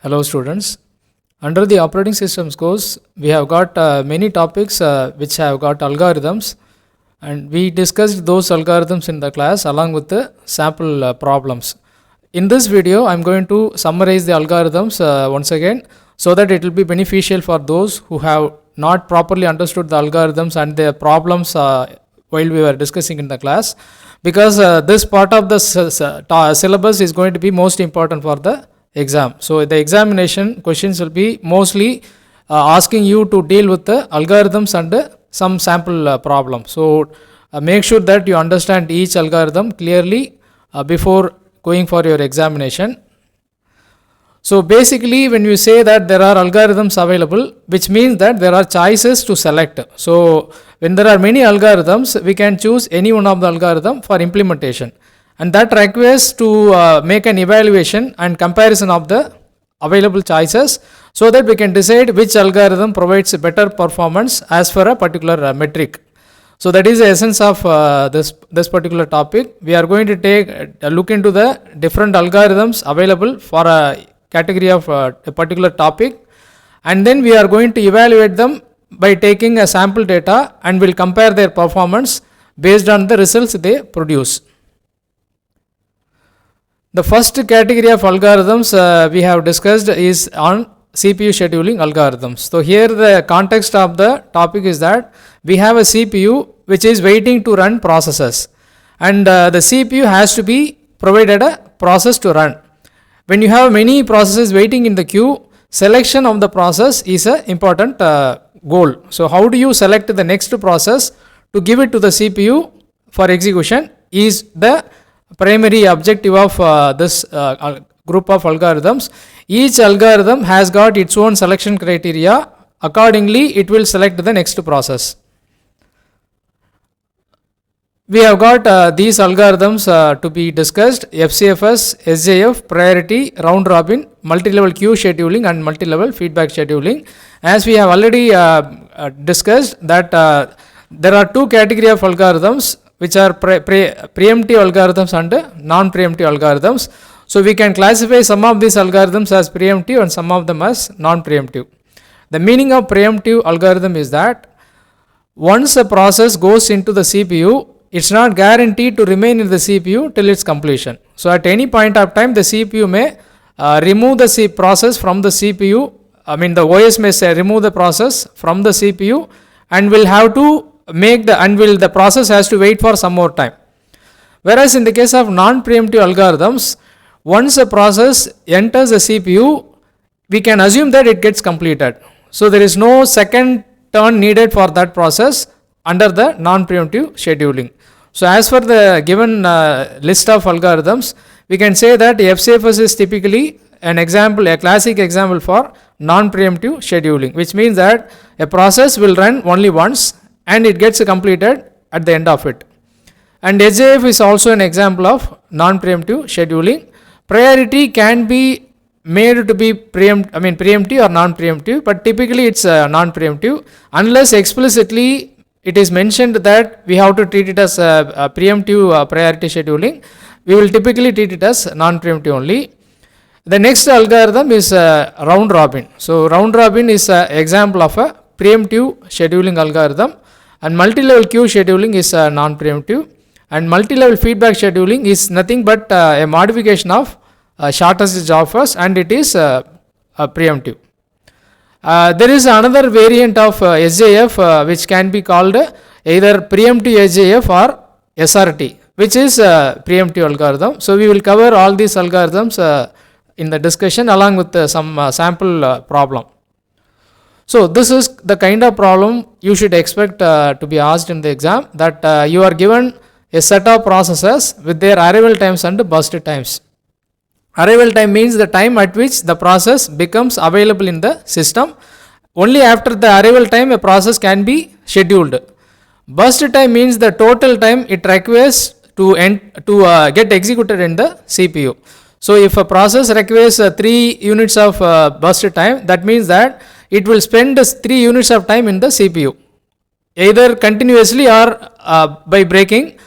Hello students. Under the operating systems course, we have got many topics which have got algorithms, and we discussed those algorithms in the class along with the sample problems. In this video, I am going to summarize the algorithms once again so that it will be beneficial for those who have not properly understood the algorithms and the problems while we were discussing in the class, because this part of the syllabus is going to be most important for the exam. So the examination questions will be mostly asking you to deal with the algorithms and some sample problems. So make sure that you understand each algorithm clearly before going for your examination. So basically, when you say that there are algorithms available, which means that there are choices to select. So when there are many algorithms, we can choose any one of the algorithm for implementation, and that requires to make an evaluation and comparison of the available choices so that we can decide which algorithm provides better performance as for a particular metric. So that is the essence of this particular topic. We are going to take a look into the different algorithms available for a category of a particular topic, and then we are going to evaluate them by taking a sample data and will compare their performance based on the results they produce. The first category of algorithms we have discussed is on CPU scheduling algorithms. So here the context of the topic is that we have a CPU which is waiting to run processes, and the CPU has to be provided a process to run. When you have many processes waiting in the queue, selection of the process is an important goal. So how do you select the next process to give it to the CPU for execution is the primary objective of this group of algorithms. Each algorithm has got its own selection criteria. Accordingly, it will select the next process. We have got these algorithms to be discussed: FCFS, SJF, priority, round robin, multi-level queue scheduling and multi-level feedback scheduling. As we have already discussed that there are two categories of algorithms which are preemptive algorithms and non-preemptive algorithms. So we can classify some of these algorithms as preemptive and some of them as non-preemptive. The meaning of preemptive algorithm is that once a process goes into the CPU, it's not guaranteed to remain in the CPU till its completion. So at any point of time, the CPU may remove the process from the CPU. The OS may say remove the process from the CPU and will have to make the process has to wait for some more time. Whereas in the case of non-preemptive algorithms, once a process enters the CPU, we can assume that it gets completed. So there is no second turn needed for that process under the non-preemptive scheduling. So as for the given list of algorithms, we can say that FCFS is typically an example, a classic example for non-preemptive scheduling, which means that a process will run only once and it gets completed at the end of it. And SJF is also an example of non-preemptive scheduling. Priority can be made to be preemptive or non-preemptive, but typically it's non-preemptive unless explicitly it is mentioned that we have to treat it as a preemptive priority scheduling. We will typically treat it as non-preemptive only. The next algorithm is round robin. So round robin is an example of a preemptive scheduling algorithm, and multi-level queue scheduling is non-preemptive, and multi-level feedback scheduling is nothing but a modification of shortest job first, and it is preemptive. There is another variant of SJF which can be called either preemptive SJF or SRT, which is preemptive algorithm. So we will cover all these algorithms in the discussion along with some sample problem. So this is the kind of problem you should expect to be asked in the exam, that you are given a set of processes with their arrival times and burst times. Arrival time means the time at which the process becomes available in the system. Only after the arrival time a process can be scheduled. Burst time means the total time it requires to get executed in the CPU. So if a process requires 3 units of burst time, that means that it will spend 3 units of time in the CPU, either continuously or by breaking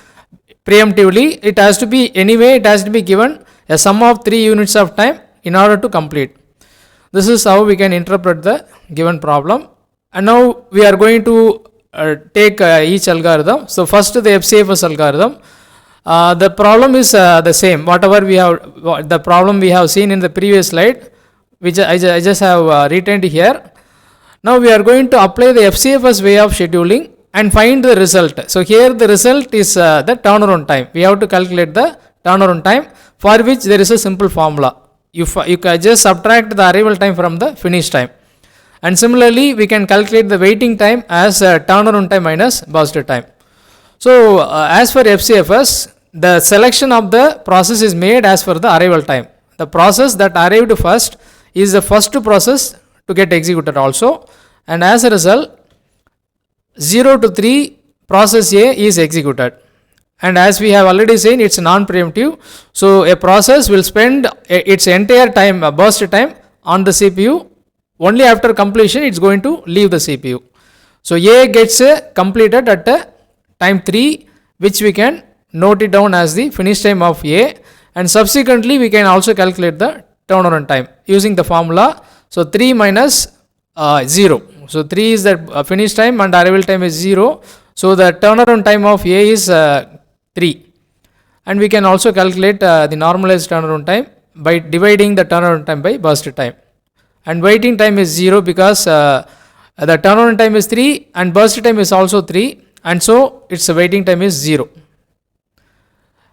preemptively. It has to be given a sum of 3 units of time in order to complete. This is how we can interpret the given problem. And now we are going to take each algorithm. So first the FCFS algorithm. The problem is the same. Whatever we have, the problem we have seen in the previous slide, which I just have retained here. Now we are going to apply the FCFS way of scheduling and find the result. So here the result is the turnaround time. We have to calculate the turnaround time, for which there is a simple formula. You can just subtract the arrival time from the finish time. And similarly, we can calculate the waiting time as turnaround time minus burst time. So as for FCFS, the selection of the process is made as for the arrival time. The process that arrived first is the first process to get executed also, and as a result 0 to 3 process A is executed. And as we have already seen, it's non-preemptive. So a process will spend its entire time, burst time, on the CPU. Only after completion it's going to leave the CPU. So A gets completed at time 3, which we can note it down as the finish time of A, and subsequently we can also calculate the turnaround time using the formula. So 3 minus 0. So 3 is the finish time and arrival time is 0. So the turnaround time of A is 3. And we can also calculate the normalized turnaround time by dividing the turnaround time by burst time. And waiting time is 0 because the turnaround time is 3 and burst time is also 3, and so its waiting time is 0.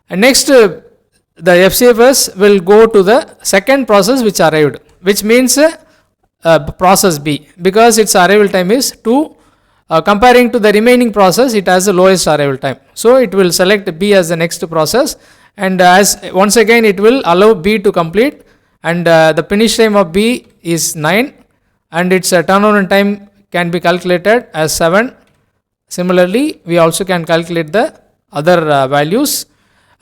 And next the FCFS will go to the second process which arrived, which means process B, because its arrival time is 2. Comparing to the remaining process, it has the lowest arrival time. So it will select B as the next process, and as once again it will allow B to complete, and the finish time of B is 9, and its turnaround time can be calculated as 7. Similarly, we also can calculate the other values.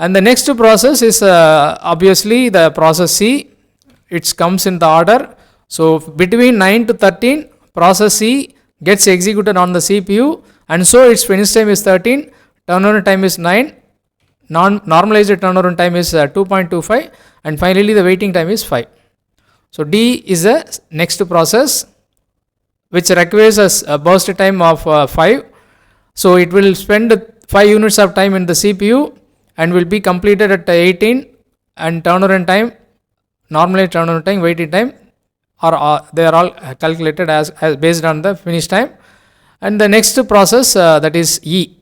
And the next process is obviously the process C. It comes in the order. So between 9 to 13, process C gets executed on the CPU, and so its finish time is 13, turnaround time is 9, normalized turnaround time is 2.25, and finally the waiting time is 5. So D is the next process which requires a burst time of 5. So it will spend 5 units of time in the CPU and will be completed at 18, and turnaround time, normalized turnaround time, waiting time they are all calculated as based on the finish time. And the next process that is E.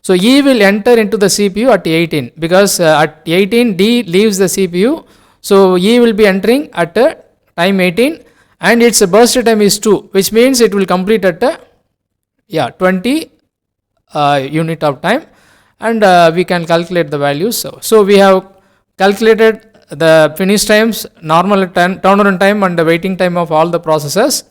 So E will enter into the CPU at 18, because at 18 D leaves the CPU. So E will be entering at time 18, and its burst time is 2, which means it will complete at 20 unit of time, and we can calculate the values. So we have calculated the finish times, normal turnaround time, and the waiting time of all the processes,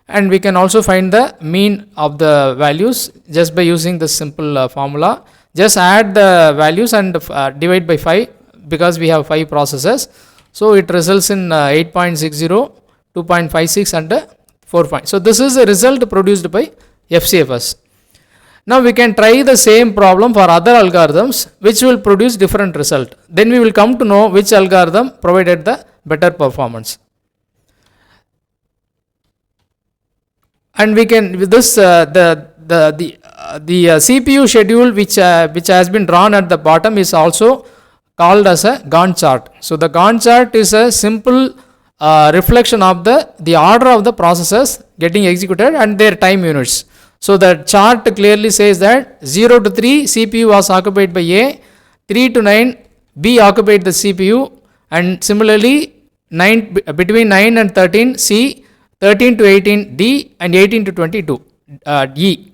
and we can also find the mean of the values just by using this simple formula. Just add the values and divide by 5, because we have 5 processes. So it results in 8.60, 2.56 and 4. So this is the result produced by FCFS. Now we can try the same problem for other algorithms which will produce different result. Then we will come to know which algorithm provided the better performance. And we can, with this the CPU schedule which has been drawn at the bottom is also called as a Gantt chart. So the Gantt chart is a simple reflection of the order of the processes getting executed and their time units. So the chart clearly says that 0 to 3 CPU was occupied by A, 3 to 9 B occupied the CPU, and similarly between 9 and 13 C, 13 to 18 D, and 18 to 22 E.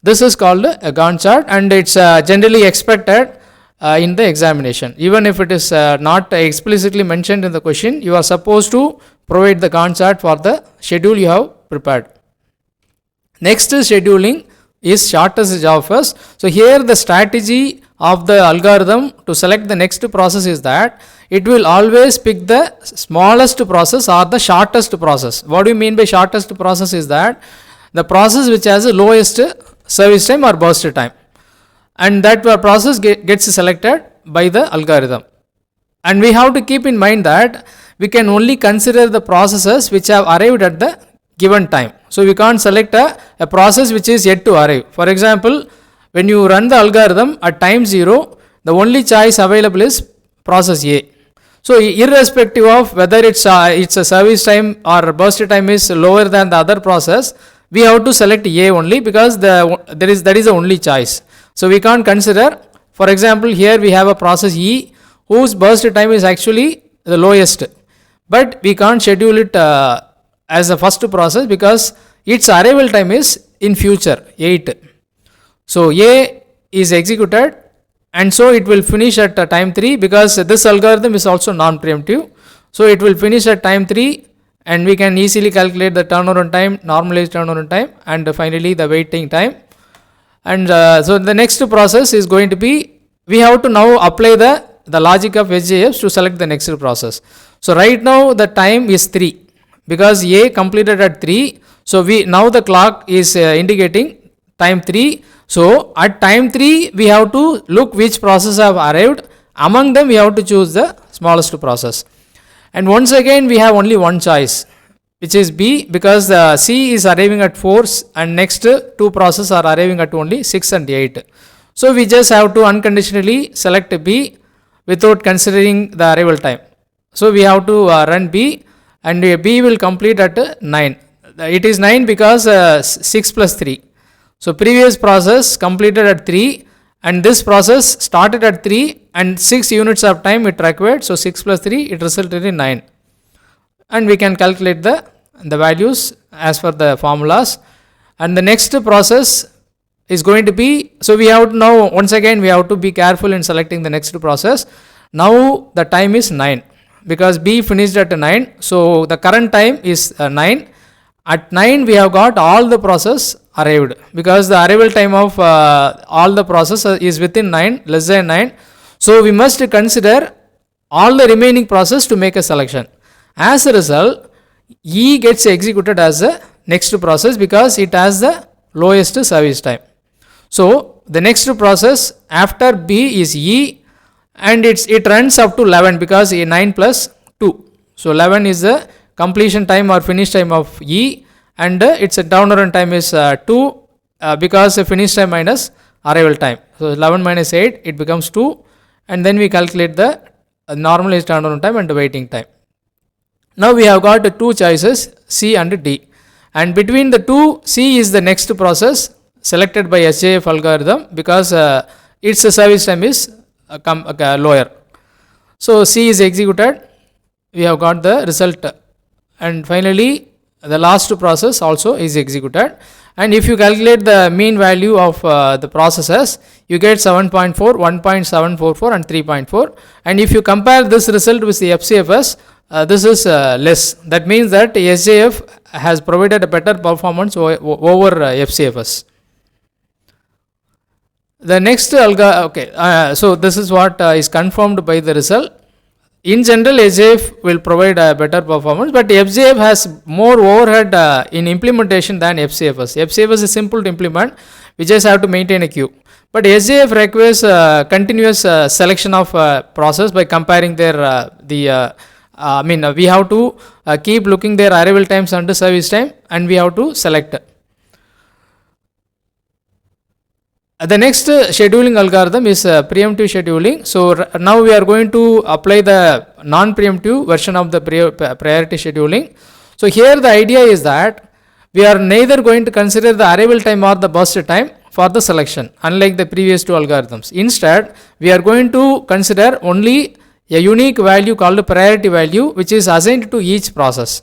This is called a Gantt chart, and it's generally expected in the examination. Even if it is not explicitly mentioned in the question, you are supposed to provide the Gantt chart for the schedule you have prepared. Next scheduling is shortest job first. So here the strategy of the algorithm to select the next process is that it will always pick the smallest process or the shortest process. What do you mean by shortest process is that the process which has the lowest service time or burst time, and that process gets selected by the algorithm. And we have to keep in mind that we can only consider the processes which have arrived at the given time. So we can't select a process which is yet to arrive. For example, when you run the algorithm at time 0, the only choice available is process A. So irrespective of whether it's a service time or burst time is lower than the other process, we have to select A only, because that is the only choice. So we can't consider, for example, here we have a process E whose burst time is actually the lowest, but we can't schedule it as a first process because its arrival time is in future 8. So A is executed, and so it will finish at time 3, because this algorithm is also non-preemptive. So it will finish at time 3, and we can easily calculate the turnaround time, normalized turnaround time, and finally the waiting time. And so the next process is going to be, we have to now apply the logic of SJFs to select the next process. So right now the time is 3, because A completed at 3. So now the clock is indicating time 3. So at time 3 we have to look which process have arrived. Among them we have to choose the smallest process. And once again we have only one choice, which is B, because C is arriving at 4 and next two processes are arriving at only 6 and 8. So we just have to unconditionally select B without considering the arrival time. So we have to run B, and B will complete at 9. It is 9 because 6 plus 3. So previous process completed at 3, and this process started at 3 and 6 units of time it required. So 6 plus 3, it resulted in 9. And we can calculate the values as per the formulas. And the next process is going to be, so we have to now, once again we have to be careful in selecting the next process. Now the time is 9, because B finished at 9. So the current time is 9. At 9 we have got all the process arrived, because the arrival time of all the process is within 9, less than 9. So we must consider all the remaining process to make a selection. As a result, E gets executed as the next process because it has the lowest service time. So the next process after B is E, and it runs up to 11, because 9 plus 2. So 11 is the completion time or finish time of E, and its turnaround time is 2, because finish time minus arrival time. So 11 minus 8, it becomes 2, and then we calculate the normalized turnaround time and the waiting time. Now we have got two choices, C and D, and between the two, C is the next process selected by SJF algorithm, because its service time is lower. So C is executed, we have got the result, and finally the last process also is executed. And if you calculate the mean value of the processes, you get 7.4, 1.744 and 3.4. And if you compare this result with the FCFS, this is less. That means that SJF has provided a better performance over FCFS. The next so this is what is confirmed by the result. In general, SJF will provide a better performance, but FJF has more overhead in implementation than FCFS. FCFS is simple to implement, we just have to maintain a queue. But SJF requires continuous selection of process by comparing their we have to keep looking their arrival times and service time, and we have to select. The next scheduling algorithm is preemptive scheduling. So now we are going to apply the non-preemptive version of the priority scheduling. So here the idea is that we are neither going to consider the arrival time or the burst time for the selection, unlike the previous two algorithms. Instead, we are going to consider only a unique value called priority value, which is assigned to each process.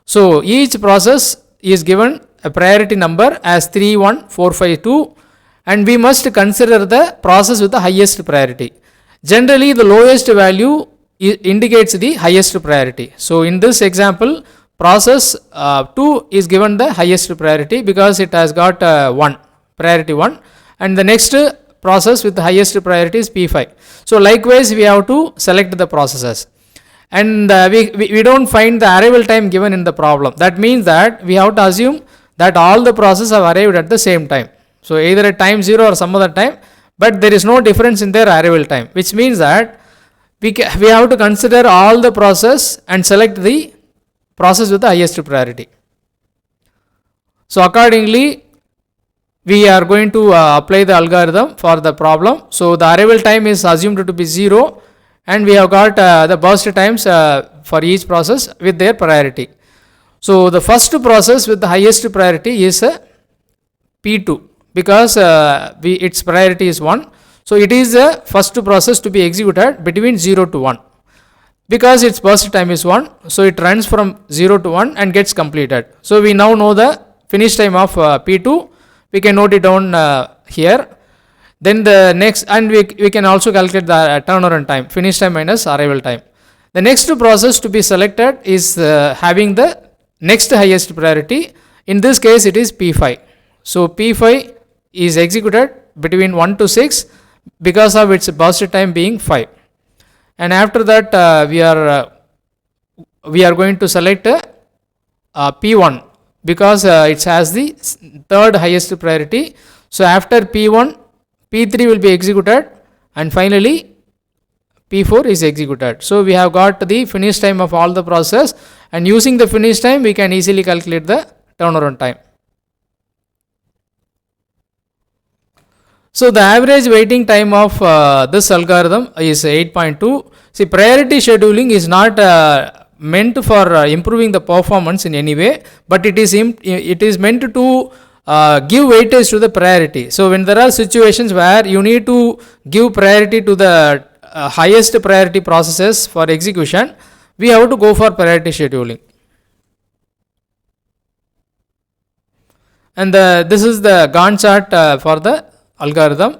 So each process is given a priority number as 31452, and we must consider the process with the highest priority. Generally, the lowest value indicates the highest priority. So in this example, process 2 is given the highest priority because it has got priority 1, and the next process with the highest priority is P5. So likewise, we have to select the processes, and we don't find the arrival time given in the problem. That means that we have to assume that all the processes have arrived at the same time. So either at time 0 or some other time, but there is no difference in their arrival time, which means that we have to consider all the process and select the process with the highest priority. So accordingly, we are going to apply the algorithm for the problem. So the arrival time is assumed to be 0, and we have got the burst times for each process with their priority. So the first process with the highest priority is P2, because its priority is 1. So it is the first process to be executed between 0 to 1. Because its burst time is 1, so it runs from 0 to 1 and gets completed. So we now know the finish time of P2. We can note it down here. Then the next, and we can also calculate the turnaround time, finish time minus arrival time. The next process to be selected is having the next highest priority. In this case, it is P5. So P5 is executed between 1 to 6 because of its burst time being 5. And after that, we are going to select P1 because it has the third highest priority. So after P1, P3 will be executed, and finally P4 is executed. So we have got the finish time of all the process, and using the finish time we can easily calculate the turnaround time. So the average waiting time of this algorithm is 8.2. See, priority scheduling is not meant for improving the performance in any way, but it is meant to give weightage to the priority. So when there are situations where you need to give priority to the highest priority processes for execution, we have to go for priority scheduling. And this is the Gantt chart for the algorithm.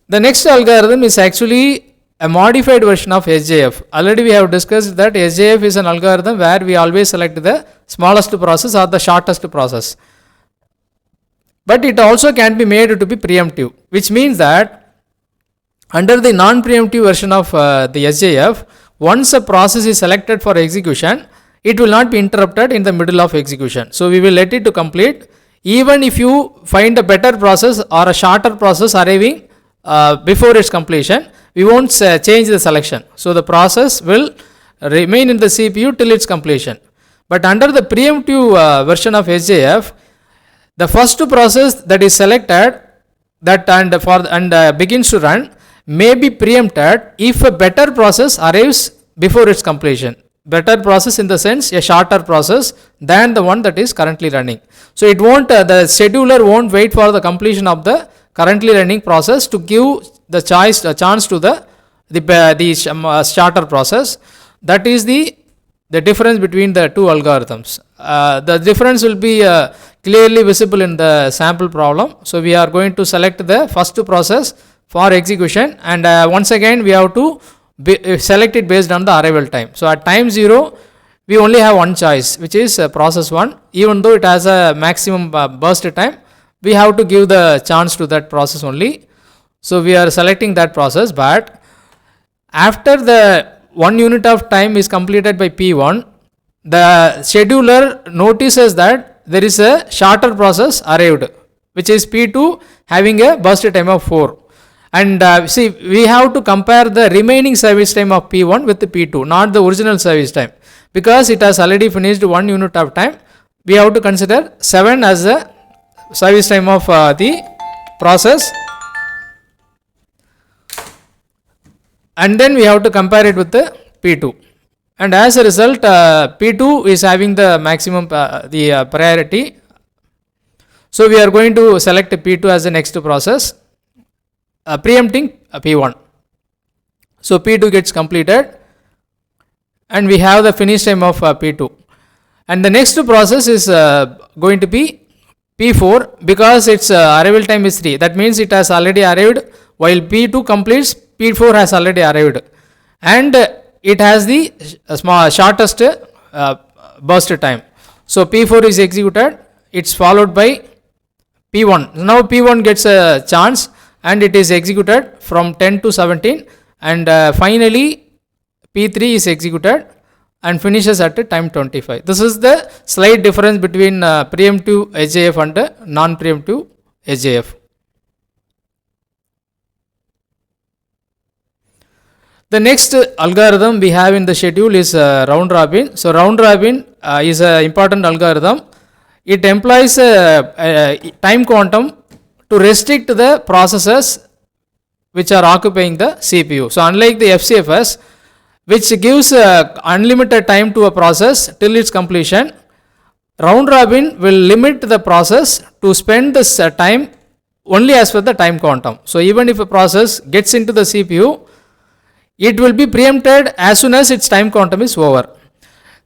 The next algorithm is actually a modified version of SJF. Already we have discussed that SJF is an algorithm where we always select the smallest process or the shortest process. But it also can be made to be preemptive, which means that under the non-preemptive version of the SJF, once a process is selected for execution, it will not be interrupted in the middle of execution. So we will let it to complete. Even if you find a better process or a shorter process arriving before its completion, we won't change the selection. So the process will remain in the CPU till its completion. But under the preemptive version of SJF, the first process that is selected and begins to run may be preempted if a better process arrives before its completion. Better process in the sense a shorter process than the one that is currently running. So it won't, the scheduler won't wait for the completion of the currently running process to give the chance to the shorter process. That is the difference between the two algorithms. The difference will be clearly visible in the sample problem. So we are going to select the first process for execution, and once again we have to select it based on the arrival time. So at time 0, we only have one choice, which is process 1. Even though it has a maximum burst time, we have to give the chance to that process only. So we are selecting that process, but after the 1 unit of time is completed by P1, the scheduler notices that there is a shorter process arrived, which is P2 having a burst time of 4. And see, we have to compare the remaining service time of P1 with the P2, not the original service time. Because it has already finished 1 unit of time, we have to consider 7 as the service time of the process. And then we have to compare it with the P2. And as a result, P2 is having the maximum priority. So we are going to select P2 as the next process, preempting P1. So P2 gets completed, and we have the finish time of P2. And the next process is going to be P4, because its arrival time is 3. That means it has already arrived. While P2 completes, P4 has already arrived, and it has the shortest burst time. So P4 is executed. It's followed by P1. Now P1 gets a chance, and it is executed from 10 to 17, and finally P3 is executed and finishes at time 25. This is the slight difference between preemptive SJF and non-preemptive SJF. The next algorithm we have in the schedule is round robin. So round robin is an important algorithm. It employs a time quantum to restrict the processes which are occupying the CPU. So unlike the FCFS, which gives unlimited time to a process till its completion, round robin will limit the process to spend this time only as per the time quantum. So even if a process gets into the CPU, it will be preempted as soon as its time quantum is over.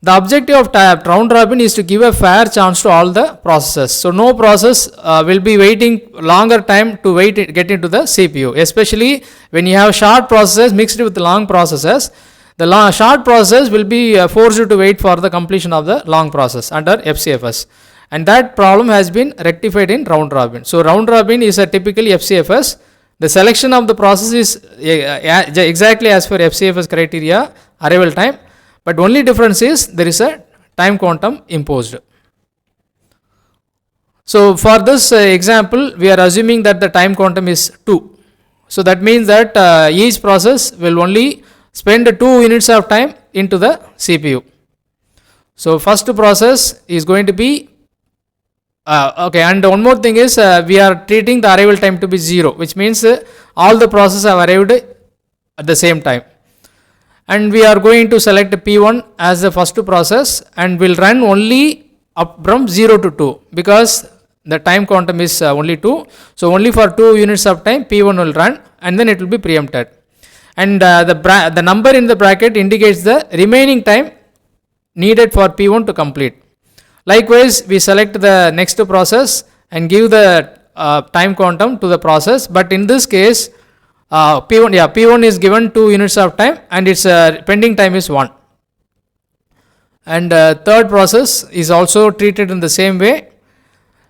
The objective of round robin is to give a fair chance to all the processes. So no process will be waiting longer time to get into the CPU, especially when you have short processes mixed with long processes. The short process will be forced to wait for the completion of the long process under FCFS, and that problem has been rectified in round robin. So round robin is a typical FCFS. The selection of the process is exactly as per FCFS criteria, arrival time, but only difference is there is a time quantum imposed. So for this example, we are assuming that the time quantum is 2. So that means that each process will only spend 2 units of time into the CPU. So first process is going to be okay, and one more thing is we are treating the arrival time to be 0, which means all the processes have arrived at the same time. And we are going to select P1 as the first process and will run only up from 0 to 2 because the time quantum is only 2. So only for 2 units of time P1 will run and then it will be preempted. And the number in the bracket indicates the remaining time needed for P1 to complete. Likewise, we select the next process and give the time quantum to the process, but in this case P1 is given 2 units of time and its pending time is 1. And third process is also treated in the same way,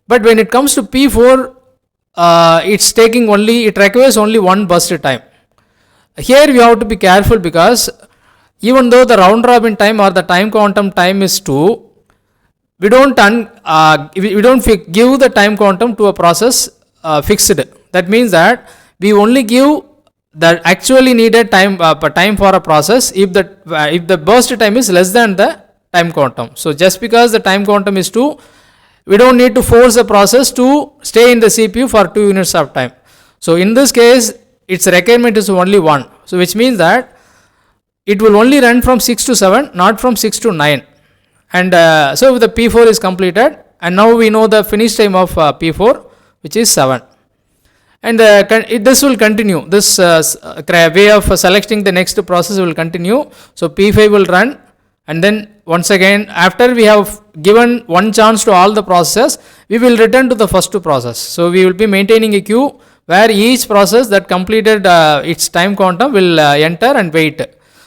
but when it comes to P4, it requires only 1 burst time. Here we have to be careful because even though the round robin time or the time quantum time is 2, we don't give the time quantum to a process fixed. That means that we only give the actually needed time for a process if the burst time is less than the time quantum. So just because the time quantum is 2, we don't need to force the process to stay in the CPU for 2 units of time. So in this case, its requirement is only 1. So which means that it will only run from 6 to 7, not from 6 to 9. And so the P4 is completed, and now we know the finish time of P4, which is 7. And this will continue. This way of selecting the next process will continue. So P5 will run, and then once again, after we have given one chance to all the processes, we will return to the first process. So we will be maintaining a queue where each process that completed its time quantum will enter and wait.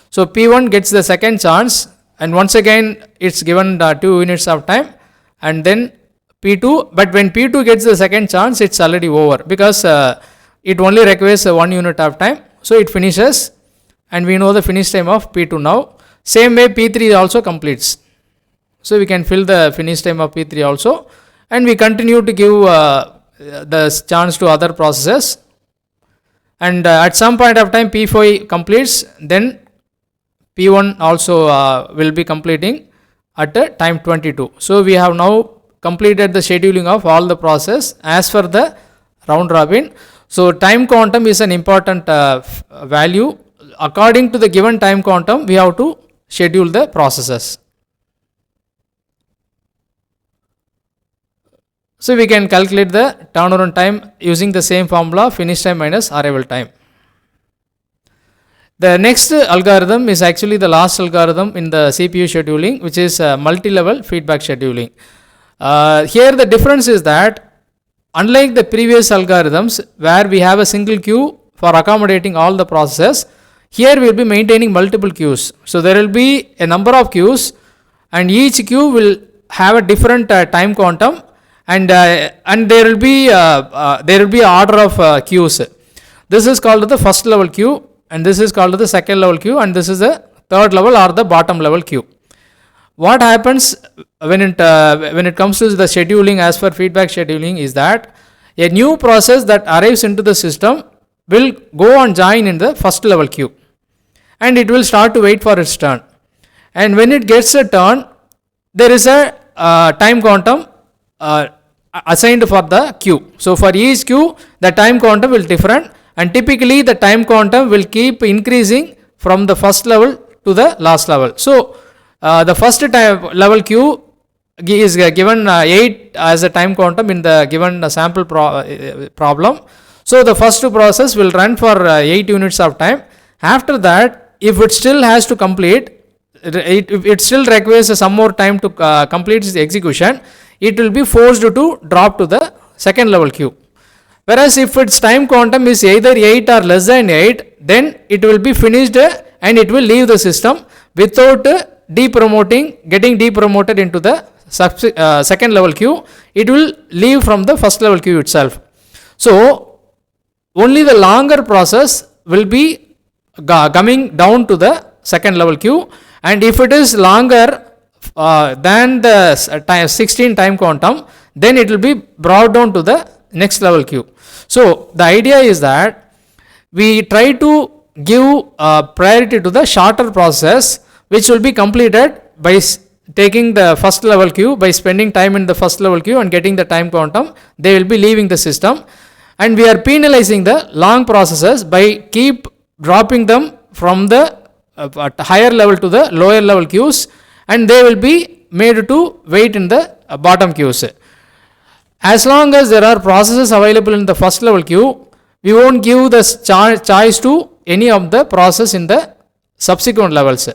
So P1 gets the second chance, and once again it's given 2 units of time, and then P2, but when P2 gets the second chance, it's already over because it only requires 1 unit of time. So it finishes, and we know the finish time of P2 now. Same way P3 also completes. So we can fill the finish time of P3 also, and we continue to give the chance to other processes, and at some point of time P5 completes, then P1 also will be completing at time 22. So we have now completed the scheduling of all the process as per the round robin. So time quantum is an important value. According to the given time quantum, we have to schedule the processes. So we can calculate the turnaround time using the same formula, finish time minus arrival time. The next algorithm is actually the last algorithm in the CPU scheduling, which is multi-level feedback scheduling. Here the difference is that unlike the previous algorithms where we have a single queue for accommodating all the processes, here we will be maintaining multiple queues. So there will be a number of queues, and each queue will have a different time quantum, and there will be order of queues. This is called the first level queue, and this is called the second level queue, and this is the third level or the bottom level queue. What happens when it comes to the scheduling as per feedback scheduling is that a new process that arrives into the system will go and join in the first level queue, and it will start to wait for its turn. And when it gets a turn, there is a time quantum assigned for the queue. So for each queue, the time quantum will different, and typically the time quantum will keep increasing from the first level to the last level. So the first time level queue is given 8 as a time quantum in the given sample problem. So the first process will run for 8 units of time. After that, if it still has to complete, it still requires some more time to complete its execution, it will be forced to drop to the second level queue. Whereas if its time quantum is either 8 or less than 8, then it will be finished and it will leave the system without getting depromoted into the second level queue. It will leave from the first level queue itself. So only the longer process will be coming down to the second level queue, and if it is longer than the 16 time quantum, then it will be brought down to the next level queue. So the idea is that we try to give priority to the shorter process, which will be completed by taking the first level queue, by spending time in the first level queue and getting the time quantum. They will be leaving the system, and we are penalizing the long processes by keep dropping them from the higher level to the lower level queues, and they will be made to wait in the bottom queues. As long as there are processes available in the first level queue, we won't give the choice to any of the process in the subsequent levels.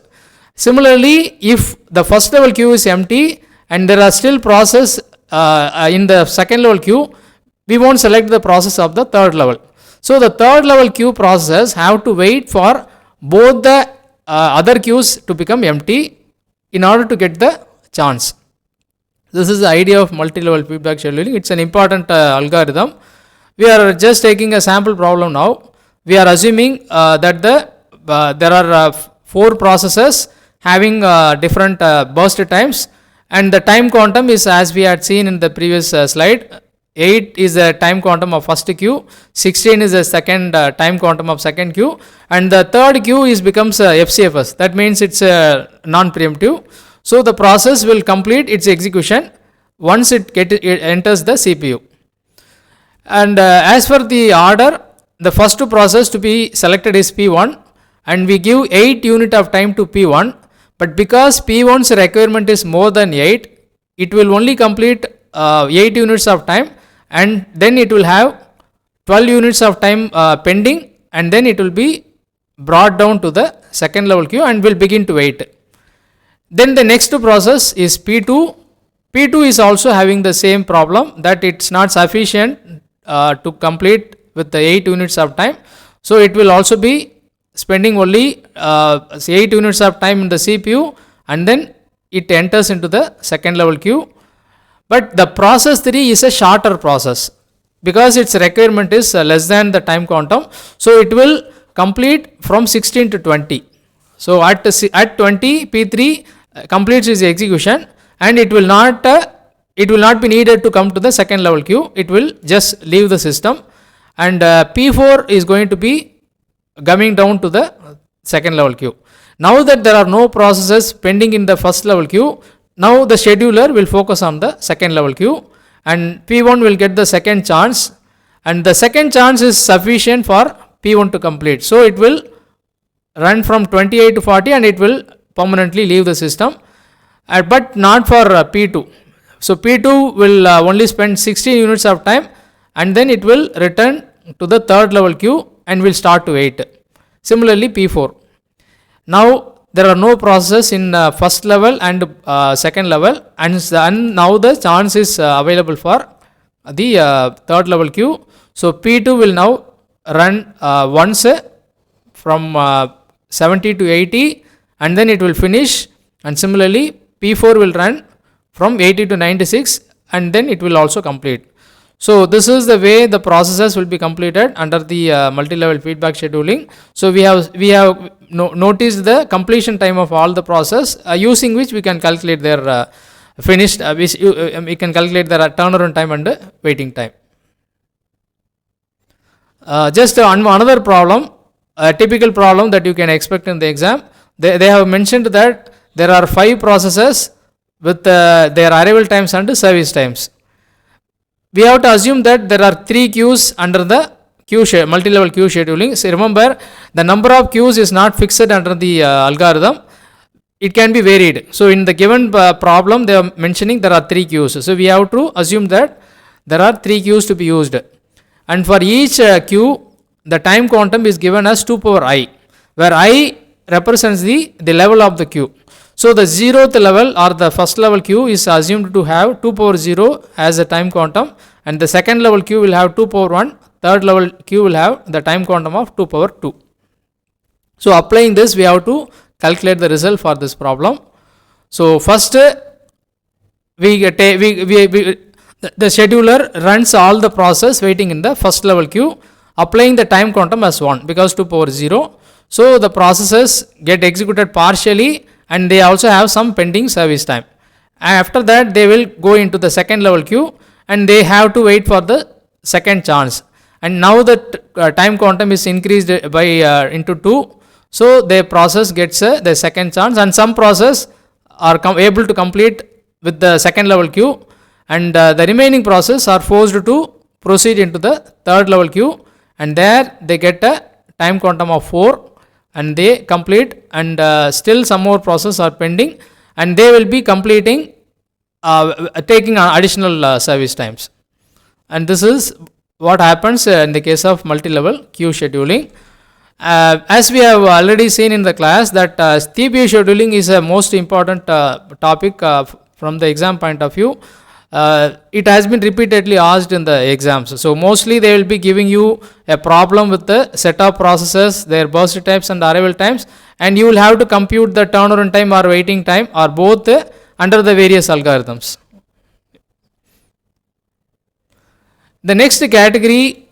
Similarly, if the first level queue is empty and there are still process in the second level queue, we won't select the process of the third level. So the third level queue processes have to wait for both the other queues to become empty in order to get the chance. This is the idea of multi-level feedback scheduling. It's an important algorithm. We are just taking a sample problem now. We are assuming that there are 4 processes having different burst times, and the time quantum is, as we had seen in the previous slide, 8 is the time quantum of first queue, 16 is the second time quantum of second queue, and the third queue becomes FCFS. That means it's non-preemptive. So the process will complete its execution once it enters the CPU. And as for the order, the first process to be selected is P1, and we give 8 unit of time to P1, but because P1's requirement is more than 8, it will only complete 8 units of time, and then it will have 12 units of time pending, and then it will be brought down to the second level queue and will begin to wait. Then the next process is P2. P2 is also having the same problem, that it's not sufficient to complete with the 8 units of time. So it will also be spending only 8 units of time in the CPU, and then it enters into the second level queue. But the process 3 is a shorter process because its requirement is less than the time quantum. So it will complete from 16 to 20. So at 20, P3 completes its execution, and it will not be needed to come to the second level queue. It will just leave the system, and P4 is going to be coming down to the second level queue. Now that there are no processes pending in the first level queue, now the scheduler will focus on the second level queue, and P1 will get the second chance, and the second chance is sufficient for P1 to complete. So it will run from 28 to 40 and it will permanently leave the system, but not for P2. So P2 will only spend 16 units of time, and then it will return to the third level queue and will start to wait. Similarly, P4. Now there are no processes in first level and second level, and now the chance is available for the third level queue. So P2 will now run once from 70 to 80, and then it will finish, and similarly P4 will run from 80 to 96, and then it will also complete. So this is the way the processes will be completed under the multi-level feedback scheduling. So we have noticed the completion time of all the process, using which we can calculate their finished, we can calculate their turnaround time and waiting time. Just another problem. a typical problem that you can expect in the exam. They have mentioned that there are 5 processes with their arrival times and service times. We have to assume that there are 3 queues under the multi-level queue scheduling. So remember, the number of queues is not fixed under the algorithm. It can be varied. So in the given problem, they are mentioning there are 3 queues. So we have to assume that there are 3 queues to be used. And for each queue, the time quantum is given as 2 power I, where I represents the level of the queue. So the 0th level or the first level queue is assumed to have 2 power 0 as a time quantum, and the second level queue will have 2 power 1, third level queue will have the time quantum of 2 power 2. So applying this, we have to calculate the result for this problem. So first the scheduler runs all the process waiting in the first level queue, applying the time quantum as 1 because 2 power 0. So the processes get executed partially and they also have some pending service time. After that, they will go into the second level queue and they have to wait for the second chance. And now the time quantum is increased by into 2. So the process gets the second chance, and some process are able to complete with the second level queue, and the remaining process are forced to proceed into the third level queue, and there they get a time quantum of 4 and they complete, and still some more process are pending and they will be completing taking additional service times. And this is what happens in the case of multi-level queue scheduling. As we have already seen in the class that CPU scheduling is a most important topic from the exam point of view. It has been repeatedly asked in the exams. So mostly they will be giving you a problem with the set of processes, their burst times and arrival times, and you will have to compute the turnaround time or waiting time or both under the various algorithms. The next category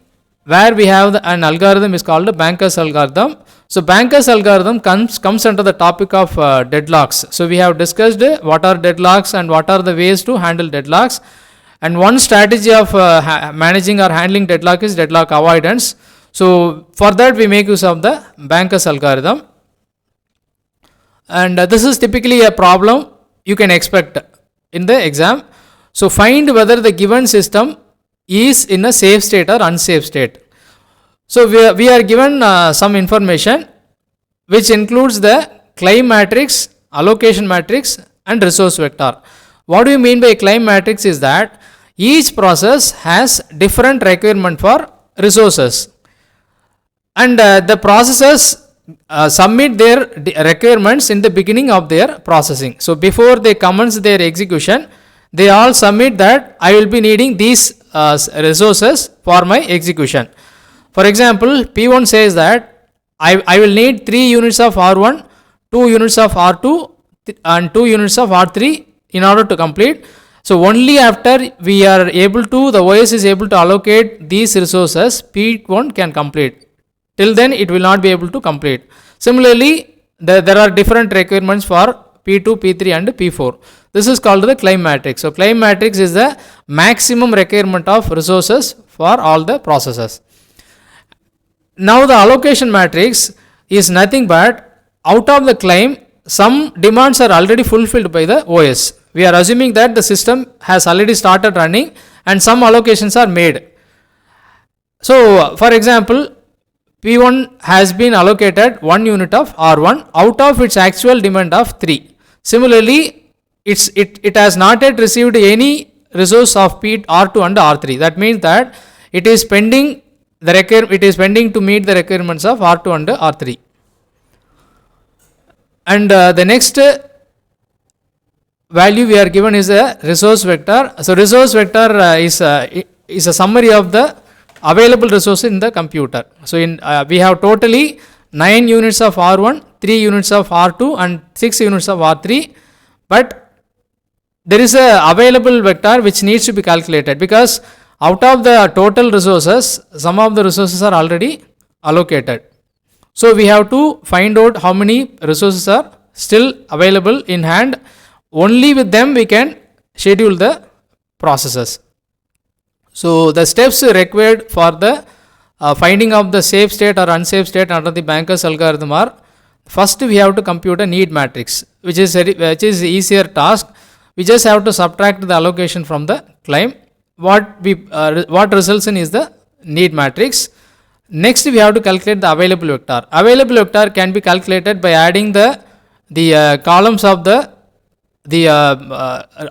where we have an algorithm is called the Banker's algorithm. So Banker's algorithm comes under the topic of deadlocks. So we have discussed what are deadlocks and what are the ways to handle deadlocks. And one strategy of managing or handling deadlock is deadlock avoidance. So for that we make use of the Banker's algorithm. And this is typically a problem you can expect in the exam. So find whether the given system is in a safe state or unsafe state. So we are given some information which includes the claim matrix, allocation matrix and resource vector. What do you mean by claim matrix is that each process has different requirement for resources, and the processes submit their requirements in the beginning of their processing. So before they commence their execution, they all submit that I will be needing these resources for my execution. For example, P1 says that I will need 3 units of R1, 2 units of R2 and 2 units of R3 in order to complete. So only after we are able to, the OS is able to allocate these resources, P1 can complete. Till then it will not be able to complete. Similarly, there are different requirements for P2, P3 and P4. This is called the claim matrix. So claim matrix is the maximum requirement of resources for all the processes. Now the allocation matrix is nothing but out of the claim, some demands are already fulfilled by the OS. We are assuming that the system has already started running and some allocations are made. So for example, P1 has been allocated 1 unit of R1 out of its actual demand of 3. Similarly, it has not yet received any resource of R2 and R3. That means that it is pending to meet the requirements of R2 and R3. And the next value we are given is a resource vector. So resource vector is a summary of the available resources in the computer. So we have totally 9 units of R1, 3 units of R2 and 6 units of R3, but there is a available vector which needs to be calculated, because out of the total resources, some of the resources are already allocated. So we have to find out how many resources are still available in hand. Only with them we can schedule the processes. So the steps required for the finding of the safe state or unsafe state under the banker's algorithm are, first we have to compute a need matrix, which is easier task. We just have to subtract the allocation from the claim. What results in is the need matrix. Next we have to calculate the available vector. Available vector can be calculated by adding the columns of the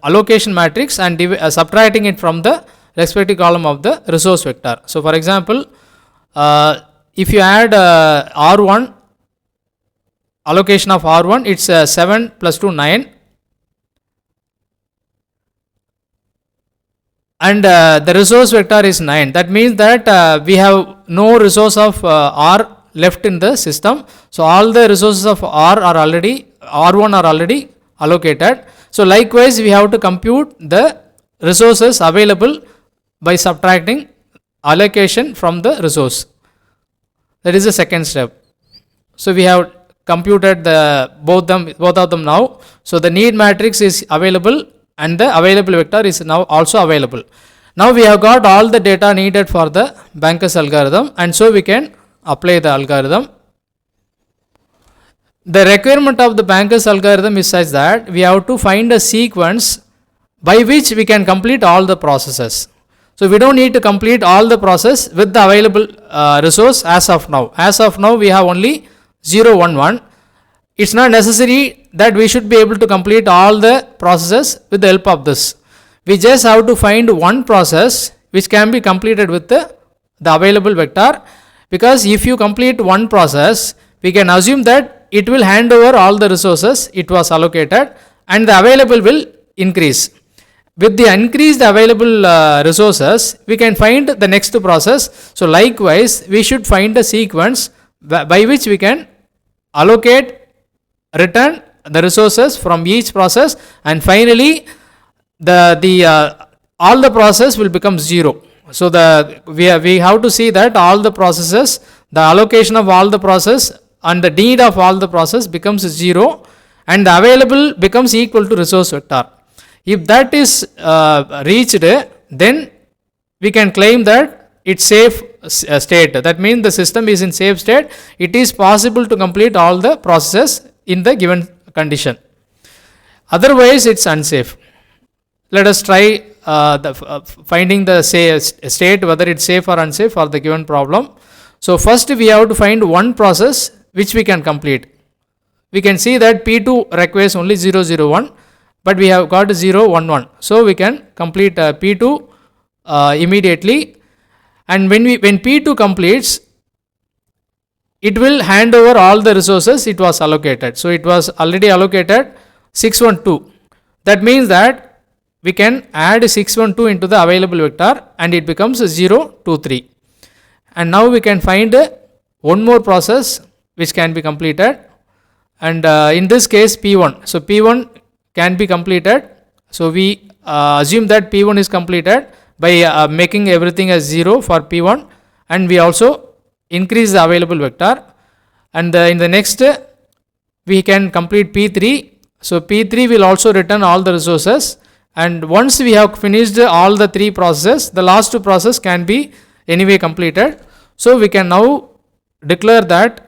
allocation matrix and subtracting it from the respective column of the resource vector. So for example, if you add R1, allocation of R1, it's 7 plus 2 9, and the resource vector is 9. That means that we have no resource of R left in the system. So all the resources of R1 are already allocated. So likewise we have to compute the resources available by subtracting allocation from the resource. That is the second step. So we have computed both of them now. So the need matrix is available and the available vector is now also available. Now we have got all the data needed for the banker's algorithm, and so we can apply the algorithm. The requirement of the banker's algorithm is such that we have to find a sequence by which we can complete all the processes. So we don't need to complete all the process with the available resource as of now. As of now we have only 0, 1, 1. It's not necessary that we should be able to complete all the processes with the help of this. We just have to find one process which can be completed with the available vector, because if you complete one process, we can assume that it will hand over all the resources it was allocated and the available will increase. With the increased available resources, we can find the next process. So likewise, we should find a sequence by which we can allocate, return the resources from each process, and finally all the process will become 0. So we have to see that all the processes, the allocation of all the process and the need of all the process becomes 0, and the available becomes equal to resource vector. If that is reached, then we can claim that it's safe state. That means the system is in safe state. It is possible to complete all the processes in the given condition. Otherwise, it's unsafe. Let us try finding the state, whether it's safe or unsafe for the given problem. So first we have to find one process which we can complete. We can see that P2 requires only 0, 0, 1, but we have got 0, 1, 1. So we can complete P2 immediately, and when P2 completes, it will hand over all the resources it was allocated. So it was already allocated 612. That means that we can add 612 into the available vector and it becomes 0, 2, 3. And now we can find one more process which can be completed, and in this case P1. So P1 can be completed. So we assume that P1 is completed by making everything as 0 for P1, and we also increase the available vector, and in the next we can complete P3. So P3 will also return all the resources, and once we have finished all the 3 processes, the last 2 process can be anyway completed. So we can now declare that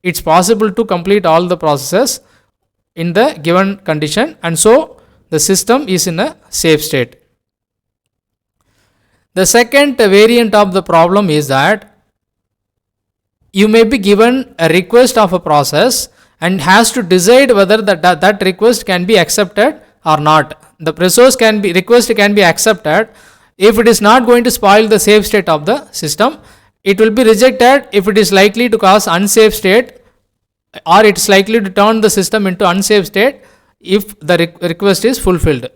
it's possible to complete all the processes in the given condition, and so the system is in a safe state. The second variant of the problem is that you may be given a request of a process and has to decide whether that request can be accepted or not. The request can be accepted if it is not going to spoil the safe state of the system. It will be rejected if it is likely to cause unsafe state, or it is likely to turn the system into unsafe state if the request is fulfilled.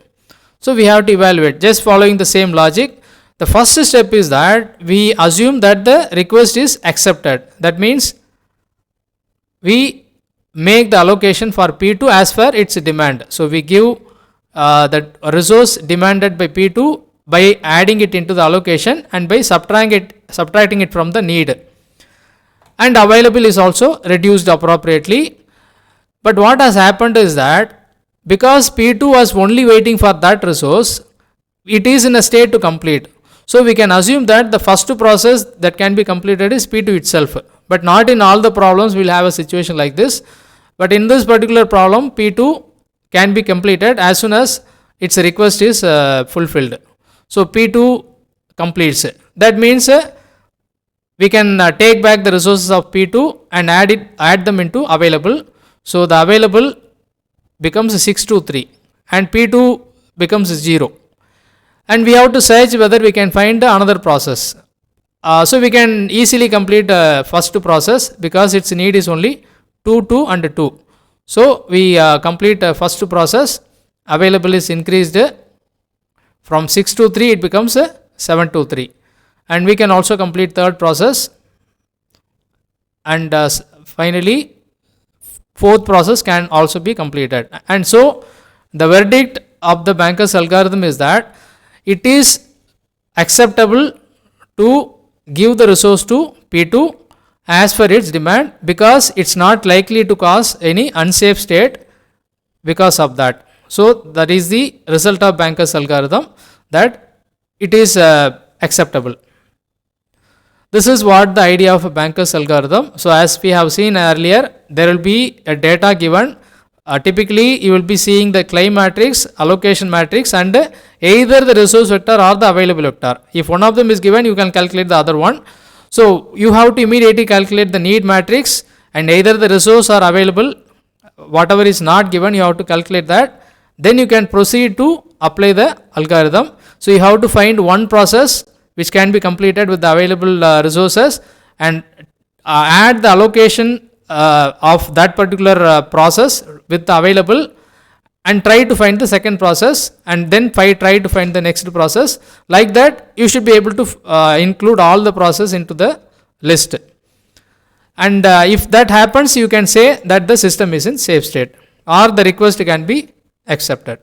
So we have to evaluate just following the same logic. The first step is that we assume that the request is accepted. That means we make the allocation for P2 as per its demand. So we give the resource demanded by P2 by adding it into the allocation and by subtracting it from the need. And available is also reduced appropriately. But what has happened is that because P2 was only waiting for that resource, it is in a state to complete. So we can assume that the first process that can be completed is P2 itself, but not in all the problems we will have a situation like this. But in this particular problem, P2 can be completed as soon as its request is fulfilled. So P2 completes. That means we can take back the resources of P2 and add them into available. So the available becomes 623 and P2 becomes 0. And we have to search whether we can find another process. So we can easily complete first process because its need is only 2, 2 and 2. So we complete first process. Available is increased from 6 to 3, it becomes 7 to 3. And we can also complete third process. And finally, fourth process can also be completed. And so the verdict of the banker's algorithm is that it is acceptable to give the resource to P2 as per its demand because it's not likely to cause any unsafe state because of that. So that is the result of banker's algorithm, that it is acceptable. This is what the idea of a banker's algorithm. So as we have seen earlier, there will be a data given. Typically you will be seeing the claim matrix, allocation matrix, and either the resource vector or the available vector. If one of them is given, you can calculate the other one. So you have to immediately calculate the need matrix, and either the resource or available, whatever is not given, you have to calculate that. Then you can proceed to apply the algorithm. So you have to find one process which can be completed with the available resources and add the allocation of that particular process with the available, and try to find the second process, and then try to find the next process. Like that, you should be able to include all the process into the list. And if that happens, you can say that the system is in safe state or the request can be accepted.